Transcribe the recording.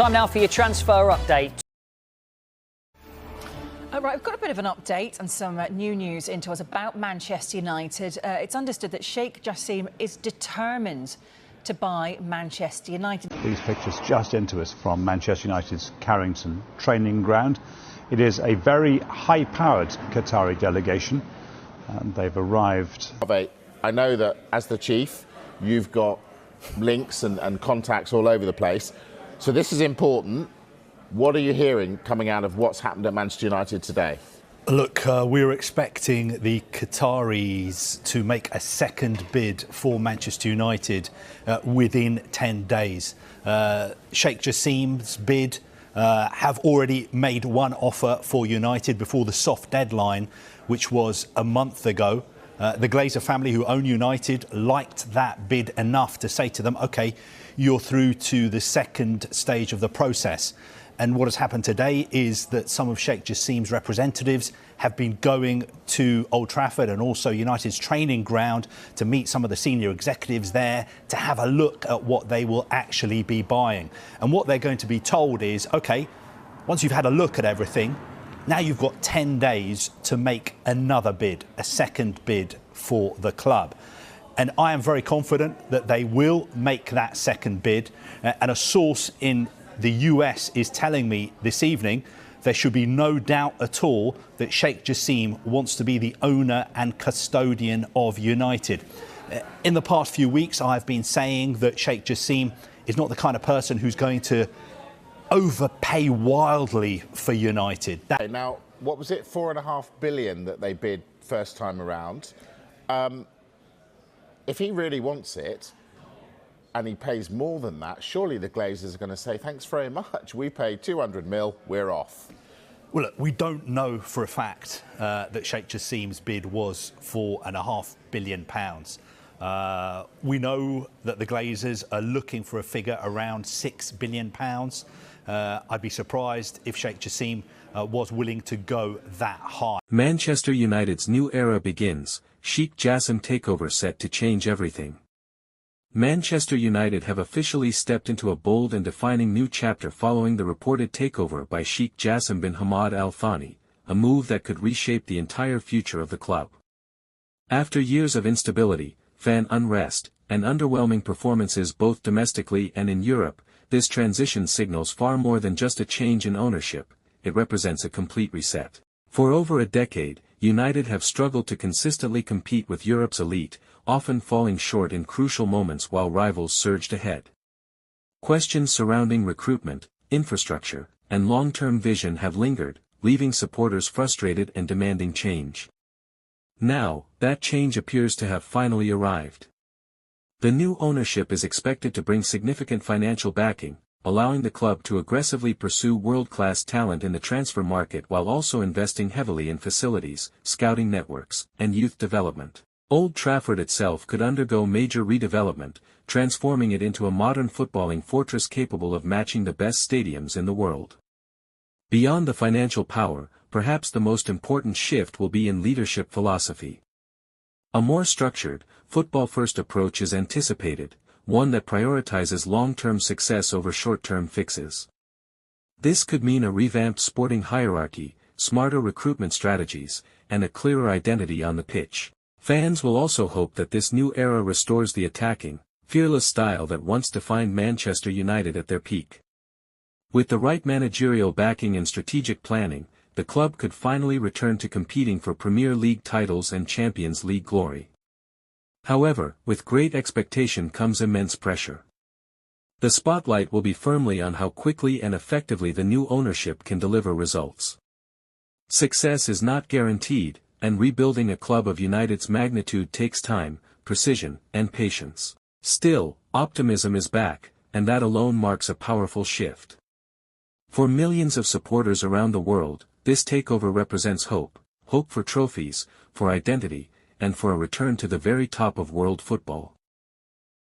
Time now for your transfer update. Right, we've got a bit of an update and some new news into us about Manchester United. It's understood that Sheikh Jassim is determined to buy Manchester United. These pictures just into us from Manchester United's Carrington training ground. It is a very high-powered Qatari delegation, and they've arrived. I know that as the chief, you've got links and contacts all over the place, so this is important. What are you hearing coming out of what's happened at Manchester United today? Look, we're expecting the Qataris to make a second bid for Manchester United within 10 days. Sheikh Jassim's bid have already made one offer for United before the soft deadline, which was a month ago. The Glazer family, who own United, liked that bid enough to say to them, OK, you're through to the second stage of the process. And what has happened today is that some of Sheikh Jassim's representatives have been going to Old Trafford and also United's training ground to meet some of the senior executives there to have a look at what they will actually be buying. And what they're going to be told is, OK, once you've had a look at everything, now you've got 10 days to make another bid, a second bid for the club. And I am very confident that they will make that second bid. And a source in the US is telling me this evening there should be no doubt at all that Sheikh Jassim wants to be the owner and custodian of United. In the past few weeks, I've been saying that Sheikh Jassim is not the kind of person who's going to overpay wildly for United. Now, what was it, $4.5 billion that they bid first time around? If he really wants it, and he pays more than that, surely the Glazers are going to say, thanks very much, we paid 200 mil, we're off. Well, look, we don't know for a fact that Sheikh Jassim's bid was £4.5 billion. We know that the Glazers are looking for a figure around £6 billion. I'd be surprised if Sheikh Jassim was willing to go that high. Manchester United's new era begins. Sheikh Jassim Takeover set to change everything. Manchester United have officially stepped into a bold and defining new chapter following the reported takeover by Sheikh Jassim bin Hamad Al Thani, a move that could reshape the entire future of the club. After years of instability, fan unrest, and underwhelming performances both domestically and in Europe, this transition signals far more than just a change in ownership. It represents a complete reset. For over a decade, United have struggled to consistently compete with Europe's elite, often falling short in crucial moments while rivals surged ahead. Questions surrounding recruitment, infrastructure, and long-term vision have lingered, leaving supporters frustrated and demanding change. Now, that change appears to have finally arrived. The new ownership is expected to bring significant financial backing, allowing the club to aggressively pursue world-class talent in the transfer market while also investing heavily in facilities, scouting networks, and youth development. Old Trafford itself could undergo major redevelopment, transforming it into a modern footballing fortress capable of matching the best stadiums in the world. Beyond the financial power, perhaps the most important shift will be in leadership philosophy. A more structured, football-first approach is anticipated, one that prioritizes long-term success over short-term fixes. This could mean a revamped sporting hierarchy, smarter recruitment strategies, and a clearer identity on the pitch. Fans will also hope that this new era restores the attacking, fearless style that once defined Manchester United at their peak. With the right managerial backing and strategic planning, the club could finally return to competing for Premier League titles and Champions League glory. However, with great expectation comes immense pressure. The spotlight will be firmly on how quickly and effectively the new ownership can deliver results. Success is not guaranteed, and rebuilding a club of United's magnitude takes time, precision, and patience. Still, optimism is back, and that alone marks a powerful shift. For millions of supporters around the world, this takeover represents hope for trophies, for identity, and for a return to the very top of world football.